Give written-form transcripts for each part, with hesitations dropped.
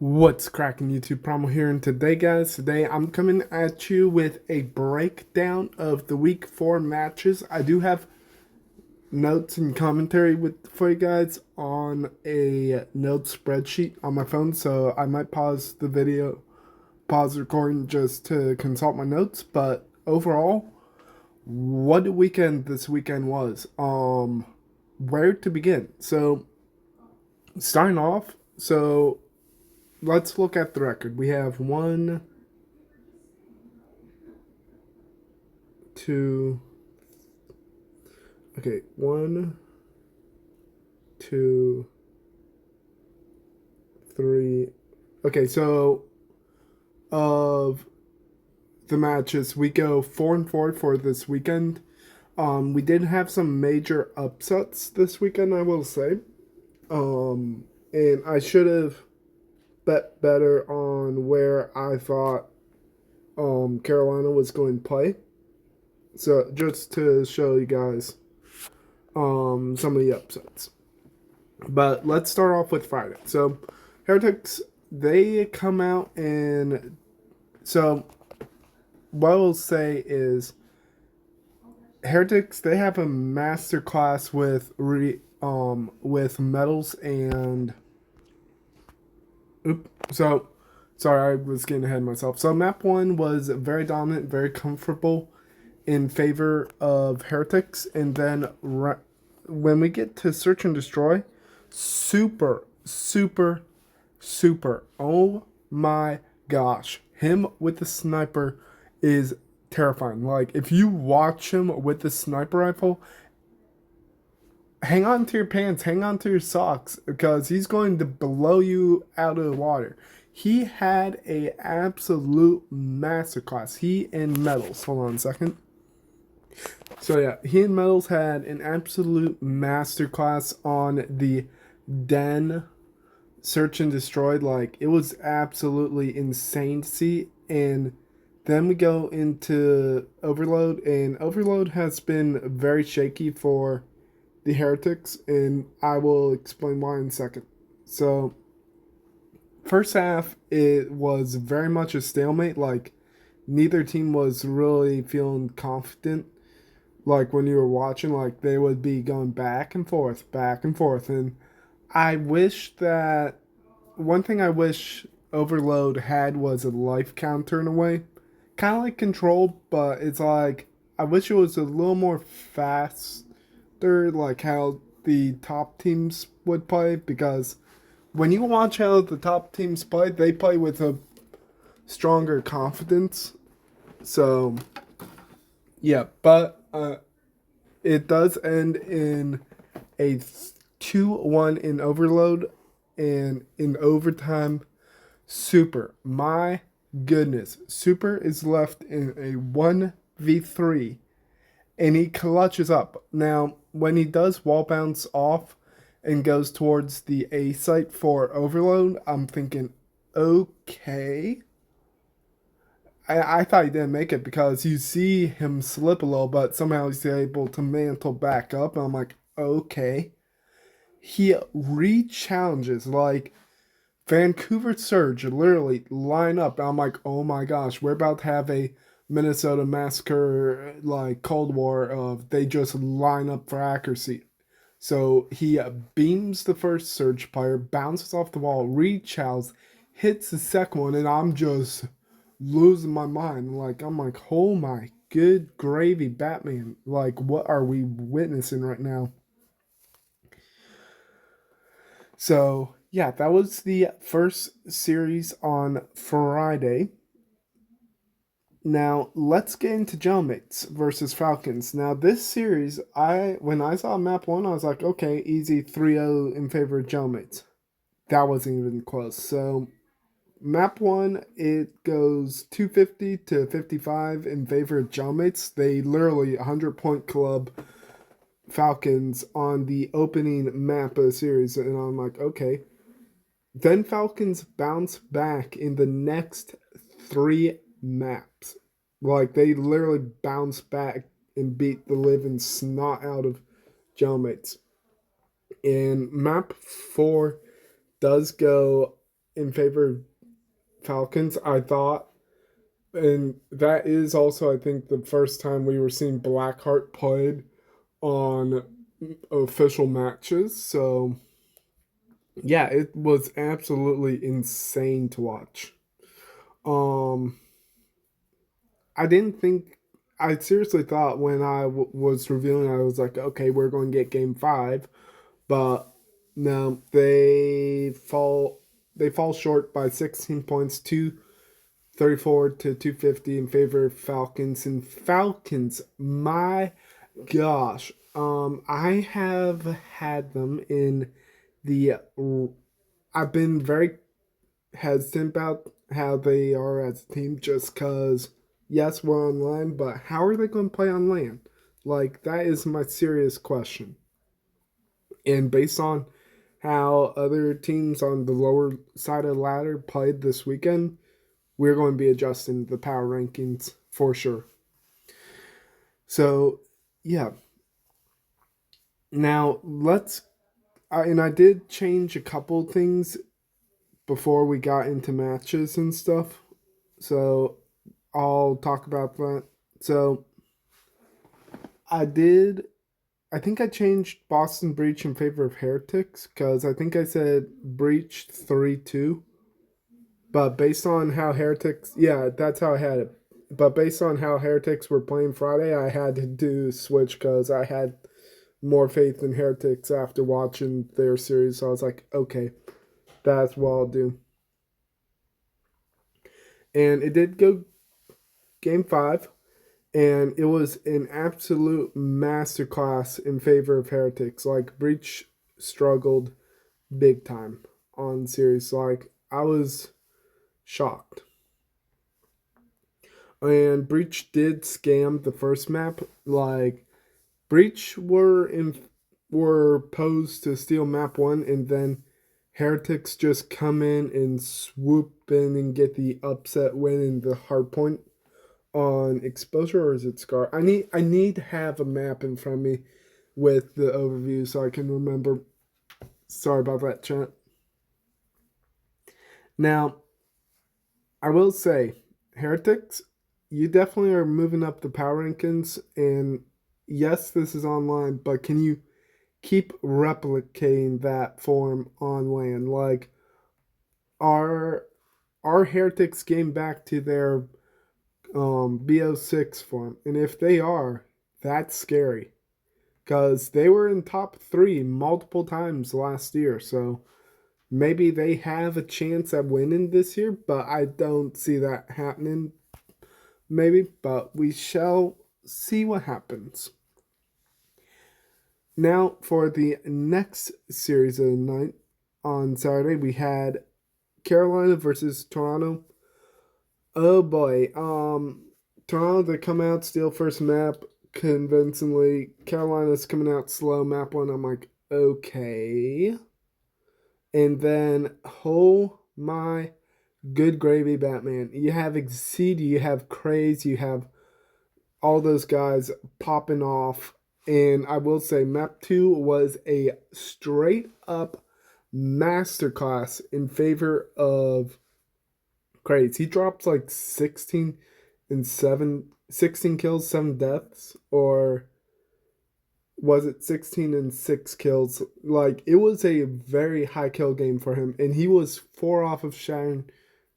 What's cracking YouTube Promo here, and today I'm coming at you with a breakdown of the week 4 matches. I do have notes and commentary for you guys on a note spreadsheet on my phone, so I might pause the recording just to consult my notes, but overall, what a weekend this weekend was. Where to begin? So, starting off, let's look at the record. We have two, okay, one, two, three. Okay, so of the matches, we go 4-4 for this weekend. We did have some major upsets this weekend, I will say. And I should have bet better on where I thought Carolina was going to play. So just to show you guys some of the upsets. But let's start off with Friday. So Heretics, they come out, and so what I will say is Heretics, they have a master class with medals and so sorry, I was getting ahead of myself. So map 1 was very dominant, very comfortable in favor of Heretics, and then when we get to Search and Destroy, super, super, super. Oh my gosh. Him with the sniper is terrifying. Like, if you watch him with the sniper rifle, hang on to your pants, hang on to your socks, because he's going to blow you out of the water. He had a absolute masterclass. He and Metals. Hold on a second. So yeah, he and Metals had an absolute masterclass on the Den Search and Destroy. Like, it was absolutely insane to see. And then we go into Overload, and Overload has been very shaky for the Heretics, and I will explain why in a second. So, first half, it was very much a stalemate. Like, neither team was really feeling confident. Like, when you were watching, like, they would be going back and forth, back and forth. And I wish that one thing I wish Overload had was a life counter in a way. Kind of like Control, but it's like, I wish it was a little more faster, like how the top teams would play, because when you watch how the top teams play, they play with a stronger confidence. So, yeah, but it does end in a 2-1 in Overload, and in overtime, Super. My goodness. Super is left in a 1v3, and he clutches up. Now, when he does wall bounce off and goes towards the A site for Overload, I'm thinking, okay. I thought he didn't make it, because you see him slip a little, but somehow he's able to mantle back up. And I'm like, okay. He re-challenges, like, Vancouver Surge literally line up. I'm like, oh my gosh, we're about to have a Minnesota Massacre, like Cold War of they just line up for accuracy. So he beams the first Surge player, bounces off the wall, re-chows, hits the second one, and I'm just losing my mind. Like, I'm like, oh my good gravy, Batman. Like, what are we witnessing right now? So, yeah, that was the first series on Friday. Now, let's get into Gelmates versus Falcons. Now, this series, when I saw map 1, I was like, okay, easy 3-0 in favor of Gelmates. That wasn't even close. So, map 1, it goes 250 to 55 in favor of Gelmates. They literally 100-point club Falcons on the opening map of the series, and I'm like, okay. Then Falcons bounce back in the next 3 maps. Like, they literally bounce back and beat the living snot out of Gelmates. And map 4 does go in favor of Falcons. I thought, and that is also, I think, the first time we were seeing Blackheart played on official matches. So yeah, it was absolutely insane to watch. Um, I didn't think. I seriously thought when was revealing, I was like, okay, we're going to get Game 5, but no, they fall short by 16 points, 234 to 250 in favor of Falcons. And Falcons, my gosh, I have had them in the. I've been very hesitant about how they are as a team just because, yes, we're online, but how are they going to play on land? Like, that is my serious question. And based on how other teams on the lower side of the ladder played this weekend, we're going to be adjusting the power rankings for sure. So, yeah. Now, and I did change a couple things before we got into matches and stuff. So, I'll talk about that. So I did. I think I changed Boston Breach in favor of Heretics because I think I said Breach 3-2. But based on how Heretics, yeah, that's how I had it. But based on how Heretics were playing Friday, I had to do switch because I had more faith in Heretics after watching their series. So I was like, okay, that's what I'll do. And it did go Game 5. And it was an absolute masterclass in favor of Heretics. Like, Breach struggled big time on series. Like, I was shocked. And Breach did scam the first map. Like, Breach were posed to steal map 1, and then Heretics just come in and swoop in and get the upset win in the hard point on exposure, or is it scar? I need to have a map in front of me with the overview so I can remember. Sorry about that, chat. Now, I will say, Heretics, you definitely are moving up the power rankings, and yes, this is online, but can you keep replicating that form on land? Like, are Heretics game back to their BO6 form? And if they are, that's scary because they were in top 3 multiple times last year. So maybe they have a chance at winning this year, but I don't see that happening. Maybe, but we shall see what happens. Now, for the next series of the night on Saturday, we had Carolina versus Toronto. Oh boy, Toronto, they come out, steal first map convincingly. Carolina's coming out slow, map 1. I'm like, okay. And then, oh my good gravy, Batman. You have Exceed, you have Craze, you have all those guys popping off. And I will say, map 2 was a straight up masterclass in favor of Craze. He dropped like 16 kills, 7 deaths, or was it 16 and 6 kills? Like, it was a very high kill game for him, and he was 4 off of shattering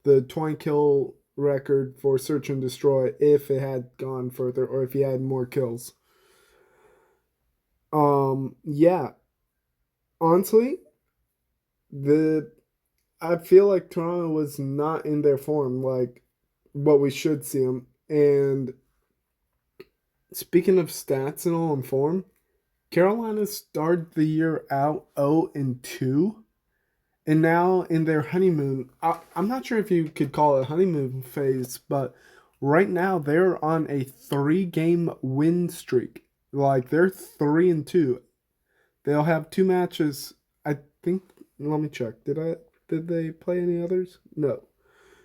the 20 kill record for Search and Destroy if it had gone further or if he had more kills. Yeah. Honestly, the I feel like Toronto was not in their form like what we should see them. And speaking of stats and all in form, Carolina started the year out 0-2, and now in their honeymoon, I'm not sure if you could call it a honeymoon phase, but right now they're on a 3-game win streak. Like, they're 3-2. They'll have 2 matches. I think. Let me check. Did they play any others? No.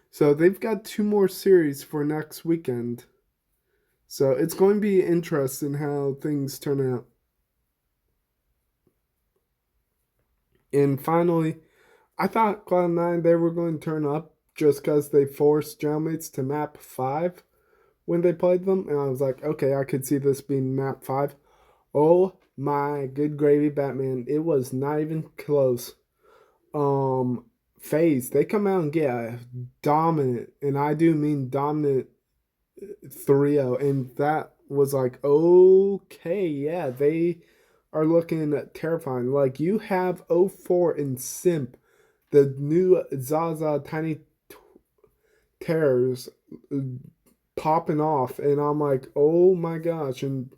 So they've got 2 more series for next weekend. So it's going to be interesting how things turn out. And finally, I thought Cloud9 they were going to turn up just because they forced jailmates to map 5 when they played them. And I was like, okay, I could see this being map 5. Oh my good gravy, Batman. It was not even close. Um, FaZe, they come out and get a dominant, and I do mean dominant 3-0. And that was like, okay, yeah, they are looking terrifying. Like, you have 04 and Simp, the new Zaza Tiny Terrors popping off, and I'm like, oh my gosh. And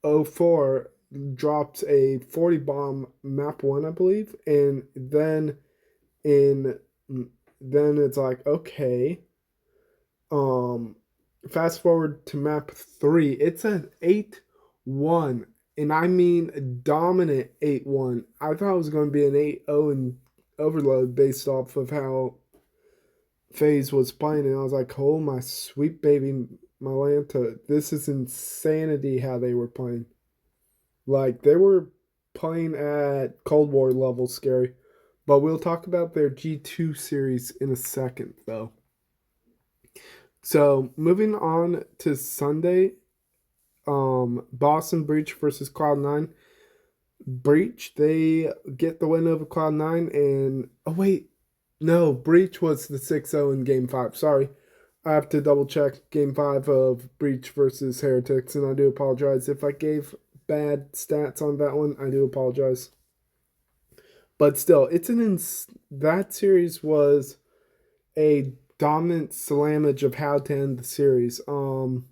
04 drops a 40 bomb map 1, I believe, and in then it's like, okay, um fast forward to map 3, it's an 8-1, and I mean dominant 8-1. I thought it was going to be an 8-0 in overload based off of how FaZe was playing, and I was like, oh my sweet baby Malanta, this is insanity how they were playing. Like, they were playing at Cold War level scary. But we'll talk about their G2 series in a second, though. So, moving on to Sunday, Boston Breach versus Cloud9. Breach, they get the win over Cloud9, and oh wait, no, Breach was the 6-0 in Game 5. Sorry. I have to double check Game 5 of Breach versus Heretics, and I do apologize if I gave bad stats on that one. I do apologize. But still, that series was a dominant slammage of how to end the series. Cloud9,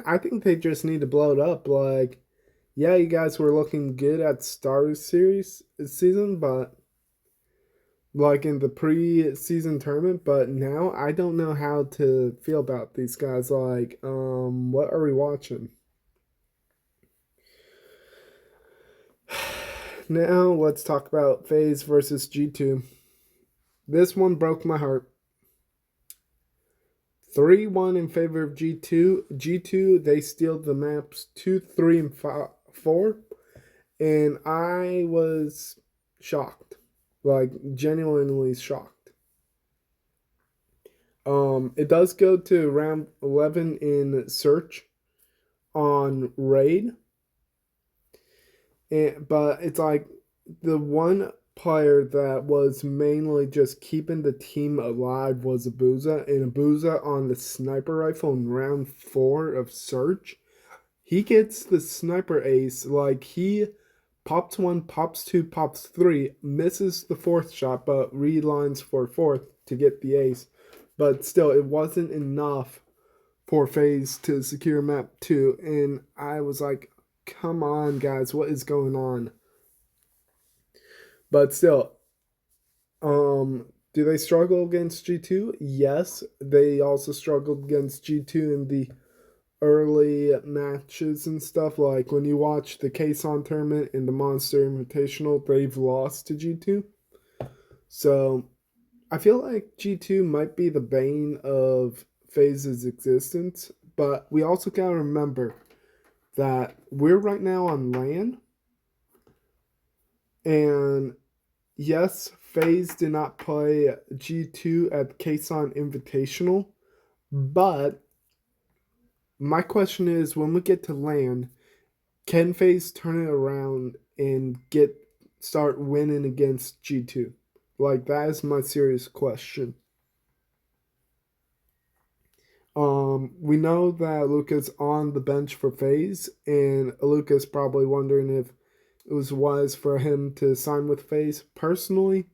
I think they just need to blow it up. Like, yeah, you guys were looking good at Star Series season, but like in the pre-season tournament, but now I don't know how to feel about these guys. Like, what are we watching? Now let's talk about FaZe versus G2. This one broke my heart. 3-1 in favor of G2. G2, they steal the maps 2, 3, and 4. And I was shocked. Like, genuinely shocked. It does go to round 11 in search on raid. But it's like the one player that was mainly just keeping the team alive was Abuza, and Abuza on the sniper rifle in round 4 of search, he gets the sniper ace. Like, he pops 1, pops 2, pops 3, misses the 4th shot, but relines for 4th to get the ace. But still, it wasn't enough for FaZe to secure map 2, and I was like, come on, guys, what is going on? But still, do they struggle against G2? Yes. They also struggled against G2 in the early matches and stuff. Like, when you watch the Kason tournament and the Monster Invitational, they've lost to G2. So, I feel like G2 might be the bane of FaZe's existence, but we also gotta remember that we're right now on LAN, and yes, FaZe did not play G2 at Kason Invitational, but my question is, when we get to LAN, can FaZe turn it around and start winning against G2? Like, that is my serious question. We know that Luca's on the bench for FaZe, and Luca's probably wondering if it was wise for him to sign with FaZe. Personally,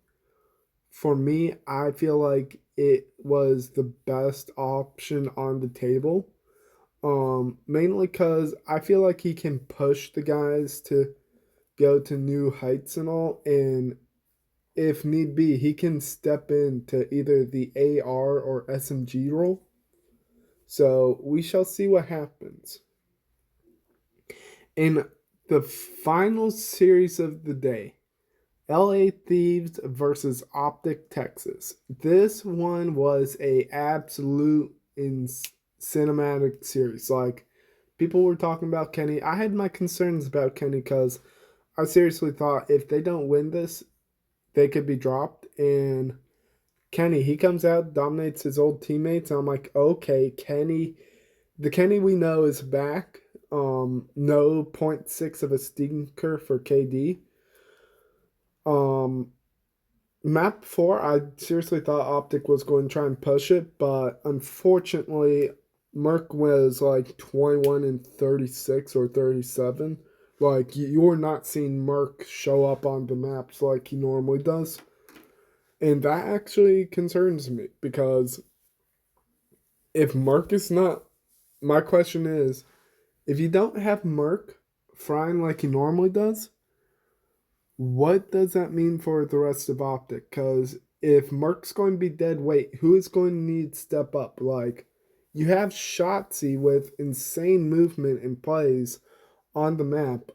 for me, I feel like it was the best option on the table. Mainly because I feel like he can push the guys to go to new heights and all, and if need be, he can step into either the AR or SMG role. So we shall see what happens. In the final series of the day, LA Thieves versus Optic Texas. This one was a absolute cinematic series. Like, people were talking about Kenny. I had my concerns about Kenny because I seriously thought if they don't win this, they could be dropped. And Kenny, he comes out, dominates his old teammates. And I'm like, okay, Kenny, the Kenny we know is back. No point 0.6 of a stinker for KD. Um, Map 4, I seriously thought Optic was going to try and push it, but unfortunately, Merc was like 21 and 36 or 37. Like, you're not seeing Merc show up on the maps like he normally does. And that actually concerns me because if Merc is not, my question is, if you don't have Merc frying like he normally does, what does that mean for the rest of Optic? Because if Merc's going to be dead weight, who is going to need to step up? Like, you have Shotzi with insane movement and plays on the map.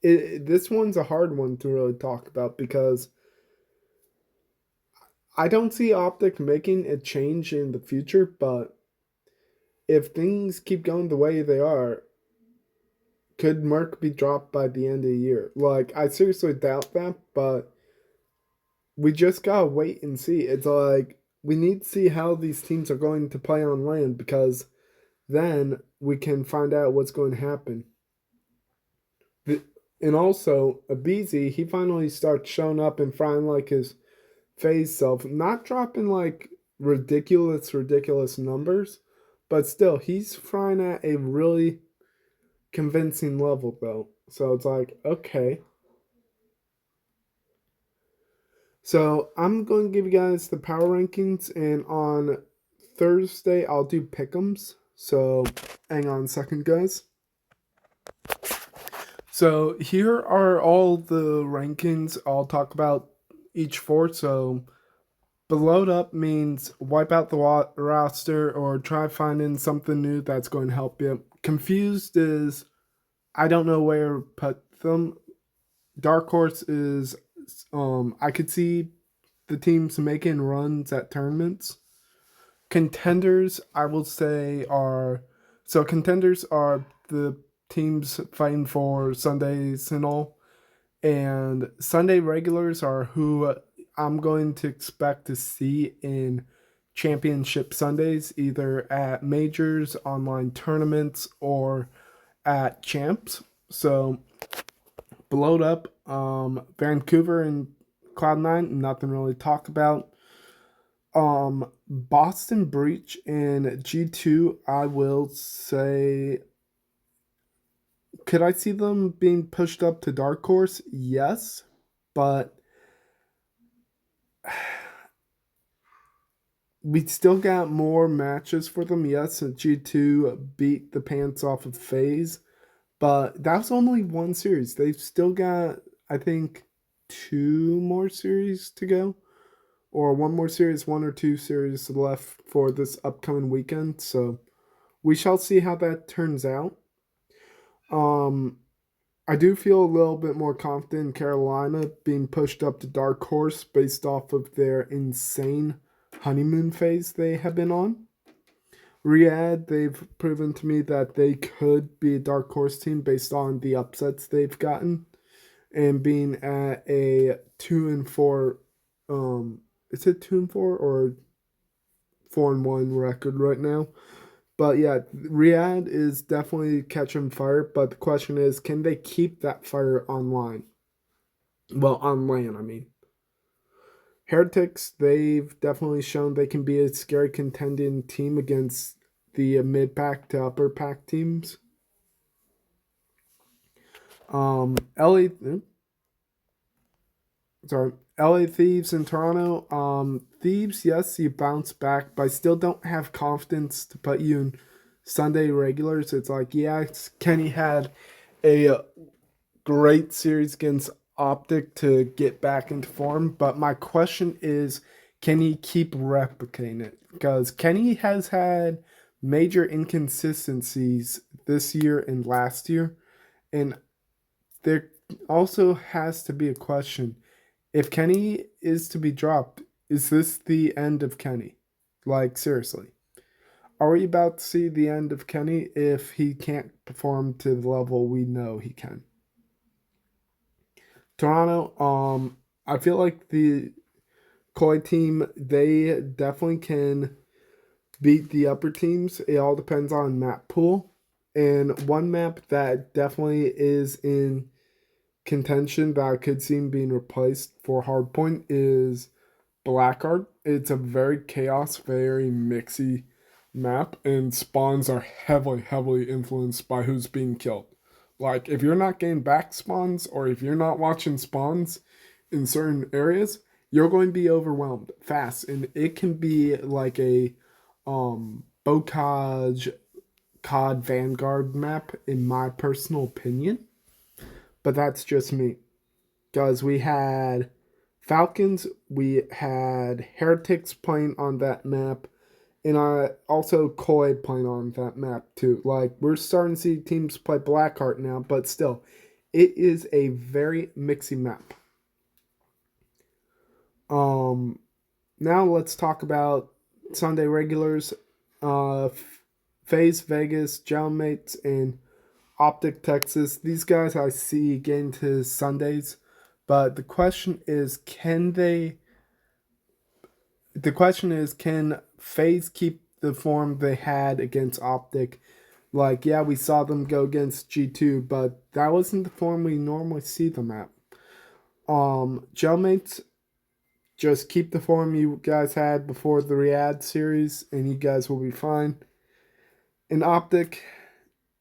This one's a hard one to really talk about because I don't see Optic making a change in the future, but if things keep going the way they are, could Merc be dropped by the end of the year? Like, I seriously doubt that, but we just gotta wait and see. It's like we need to see how these teams are going to play on land because then we can find out what's going to happen. And also, Abizi, he finally starts showing up and frying like his phase self, not dropping like ridiculous numbers, but still, he's frying at a really convincing level though. So it's like, okay. So I'm going to give you guys the power rankings, and on Thursday I'll do pick'ems. So hang on a second, guys. So here are all the rankings. I'll talk about each four. So blowed up means wipe out the roster or try finding something new that's going to help you. Confused is I don't know where to put them. Dark horse is I could see the teams making runs at tournaments. Contenders, I will say, are so contenders are the teams fighting for Sundays and all, and Sunday regulars are who I'm going to expect to see in championship Sundays, either at majors, online tournaments, or at champs. So blowed up, Vancouver and Cloud9, nothing really to talk about. Boston Breach in G2, I will say, could I see them being pushed up to Dark Horse? Yes, but we still got more matches for them. Yes, G2 beat the pants off of FaZe, but that was only one series. They've still got, I think, two more series to go, or one more series, one or two series left for this upcoming weekend. So we shall see how that turns out. Um, I do feel a little bit more confident in Carolina being pushed up to Dark Horse based off of their insane honeymoon phase they have been on. Riyadh, they've proven to me that they could be a Dark Horse team based on the upsets they've gotten and being at a 2-4. Is it 2-4 or 4-1 record right now? But yeah, Riyadh is definitely catching fire. But the question is, can they keep that fire online? Well, on land, I mean. Heretics, they've definitely shown they can be a scary contending team against the mid pack to upper pack teams. LA, sorry, LA Thieves in Toronto. Thieves, yes, you bounce back, but I still don't have confidence to put you in Sunday regulars. It's like, yeah, Kenny had a great series against Optic to get back into form, but my question is, can he keep replicating it? Because Kenny has had major inconsistencies this year and last year, and there also has to be a question. If Kenny is to be dropped, is this the end of Kenny? Like, seriously. Are we about to see the end of Kenny if he can't perform to the level we know he can? Toronto, I feel like the Koi team, they definitely can beat the upper teams. It all depends on map pool. And one map that definitely is in contention that I could see being replaced for Hardpoint is Blackheart. It's a very chaos, very mixy map, and spawns are heavily, heavily influenced by who's being killed. Like, if you're not getting back spawns or if you're not watching spawns in certain areas, you're going to be overwhelmed fast, and it can be like a Bocage COD Vanguard map, in my personal opinion. But that's just me. Because we had Falcons, we had Heretics playing on that map, and I also Koi playing on that map too. Like, we're starting to see teams play Blackheart now, but still, it is a very mixy map. Now let's talk about Sunday regulars. FaZe Vegas, Jailmates, and Optic Texas. These guys I see getting to Sundays, but the question is, can they? The question is, can FaZe keep the form they had against Optic? Like, yeah, we saw them go against G2, but that wasn't the form we normally see them at. Jailmates, just keep the form you guys had before the Riyadh series, and you guys will be fine. In Optic,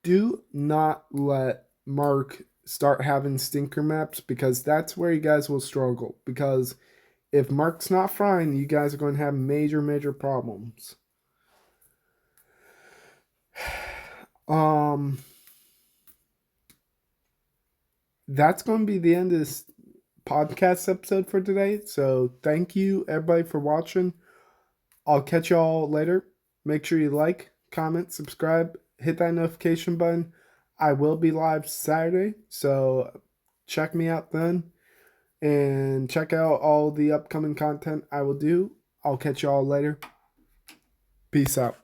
do not let Mark start having stinker maps, because that's where you guys will struggle. Because if Mark's not fine, you guys are going to have major, major problems. Um, that's going to be the end of this podcast episode for today. So thank you everybody for watching. I'll catch y'all later. Make sure you like, comment, subscribe, hit that notification button. I will be live Saturday, so check me out then. And check out all the upcoming content I will do. I'll catch y'all later. Peace out.